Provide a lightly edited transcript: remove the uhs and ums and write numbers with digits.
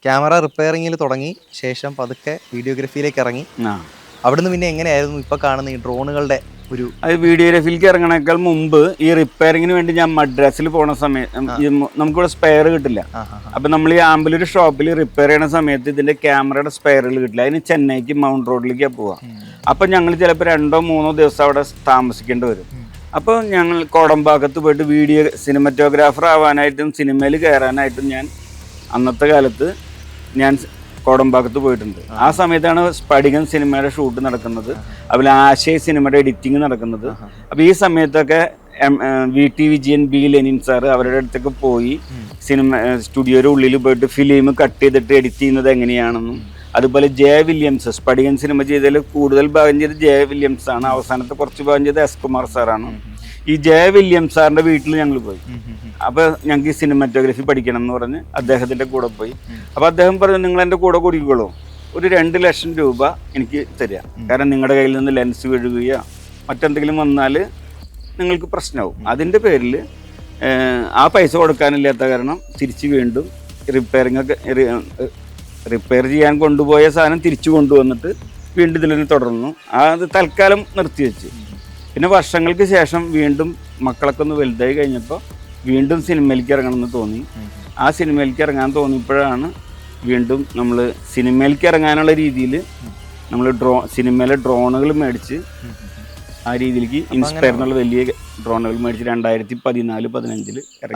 Camera റിപ്പയറിങ്ങിൽ തുടങ്ങി, ശേഷം പതുക്കെ വീഡിയോഗ്രാഫിയിലേക്ക് ഇറങ്ങി. അവിടുന്ന് പിന്നെ എങ്ങനെയായിരുന്നു ഇപ്പൊ കാണുന്ന ഈ ഡ്രോണുകളുടെ ഒരു അത് വീഡിയോഗ്രാഫിയിലേക്ക് ഇറങ്ങണേക്കാൾ മുമ്പ് ഈ റിപ്പയറിങ്ങിന് വേണ്ടി ഞാൻ മദ്രാസിൽ പോണ സമയത്ത് നമുക്കിവിടെ സ്പെയർ കിട്ടില്ല. അപ്പൊ നമ്മൾ ഈ ആമ്പലൂർ ഷോപ്പിൽ റിപ്പയർ ചെയ്യണ സമയത്ത് ഇതിന്റെ ക്യാമറയുടെ സ്പെയറുകൾ കിട്ടില്ല. അതിന് ചെന്നൈക്ക് മൗണ്ട് റോഡിലേക്കാണ് പോവാ. അപ്പൊ ഞങ്ങൾ ചിലപ്പോൾ 2-3 ദിവസം അവിടെ താമസിക്കേണ്ടി വരും. അപ്പോൾ ഞങ്ങൾ കോടമ്പാക്കത്ത് പോയിട്ട് സിനിമറ്റോഗ്രാഫർ ആവാനായിട്ടും സിനിമയിൽ കയറാനായിട്ടും ഞാൻ അന്നത്തെ കാലത്ത് ഞാൻ കോടമ്പാക്കത്ത് പോയിട്ടുണ്ട്. ആ സമയത്താണ് സ്പടികം സിനിമയുടെ ഷൂട്ട് നടക്കുന്നത്, അതുപോലെ ആശയ സിനിമയുടെ എഡിറ്റിംഗ് നടക്കുന്നത്. അപ്പോൾ ഈ സമയത്തൊക്കെ VT Vijayan, B Lenin sir അവരുടെ അടുത്തൊക്കെ പോയി സ്റ്റുഡിയോയുടെ ഉള്ളിൽ പോയിട്ട് ഫിലിം കട്ട് ചെയ്തിട്ട് എഡിറ്റ് ചെയ്യുന്നത് എങ്ങനെയാണെന്നും, അതുപോലെ J. വില്യംസ് സ്പടികൻ സിനിമ ചെയ്തതിൽ കൂടുതൽ ഭാഗം ചെയ്ത് J. വില്യംസ് ആണ്, അവസാനത്തെ കുറച്ച് ഭാഗം ചെയ്ത് S. കുമാർ സാറാണ്. ഈ J. വില്യംസ് സാറിൻ്റെ വീട്ടിൽ ഞങ്ങൾ പോയി. അപ്പോൾ ഞങ്ങൾക്ക് ഈ സിനിമാറ്റോഗ്രഫി പഠിക്കണം എന്ന് പറഞ്ഞ് അദ്ദേഹത്തിൻ്റെ കൂടെ പോയി. അപ്പോൾ അദ്ദേഹം പറഞ്ഞു, നിങ്ങൾ എൻ്റെ കൂടെ കൂടിക്കോളൂ, ഒരു 2 ലക്ഷം രൂപ എനിക്ക് തരാം, കാരണം നിങ്ങളുടെ കയ്യിൽ നിന്ന് ലെൻസ് വീഴുകയോ മറ്റെന്തെങ്കിലും വന്നാൽ നിങ്ങൾക്ക് പ്രശ്നമാവും. അതിൻ്റെ പേരിൽ ആ പൈസ കൊടുക്കാനില്ലാത്ത കാരണം തിരിച്ച് വീണ്ടും റിപ്പയർ ചെയ്യാൻ കൊണ്ടുപോയ സാധനം തിരിച്ചു കൊണ്ടുവന്നിട്ട് വീണ്ടും ഇതിൽ തുടർന്നു. അത് തൽക്കാലം നിർത്തിവെച്ച്. പിന്നെ വർഷങ്ങൾക്ക് ശേഷം വീണ്ടും മക്കളൊക്കെ ഒന്ന് വലുതായി കഴിഞ്ഞപ്പോൾ വീണ്ടും സിനിമയിലേക്ക് ഇറങ്ങണമെന്ന് തോന്നി. ആ സിനിമയിലേക്ക് ഇറങ്ങാൻ തോന്നിയപ്പോഴാണ് വീണ്ടും നമ്മൾ സിനിമയിലേക്ക് ഇറങ്ങാനുള്ള രീതിയിൽ നമ്മൾ സിനിമയിലെ ഡ്രോണുകൾ മേടിച്ച് ആ രീതിയിലേക്ക് ഇൻസ്പയർ എന്നുള്ള വലിയ ഡ്രോണുകൾ മേടിച്ച് 2014-15 ഇറങ്ങി.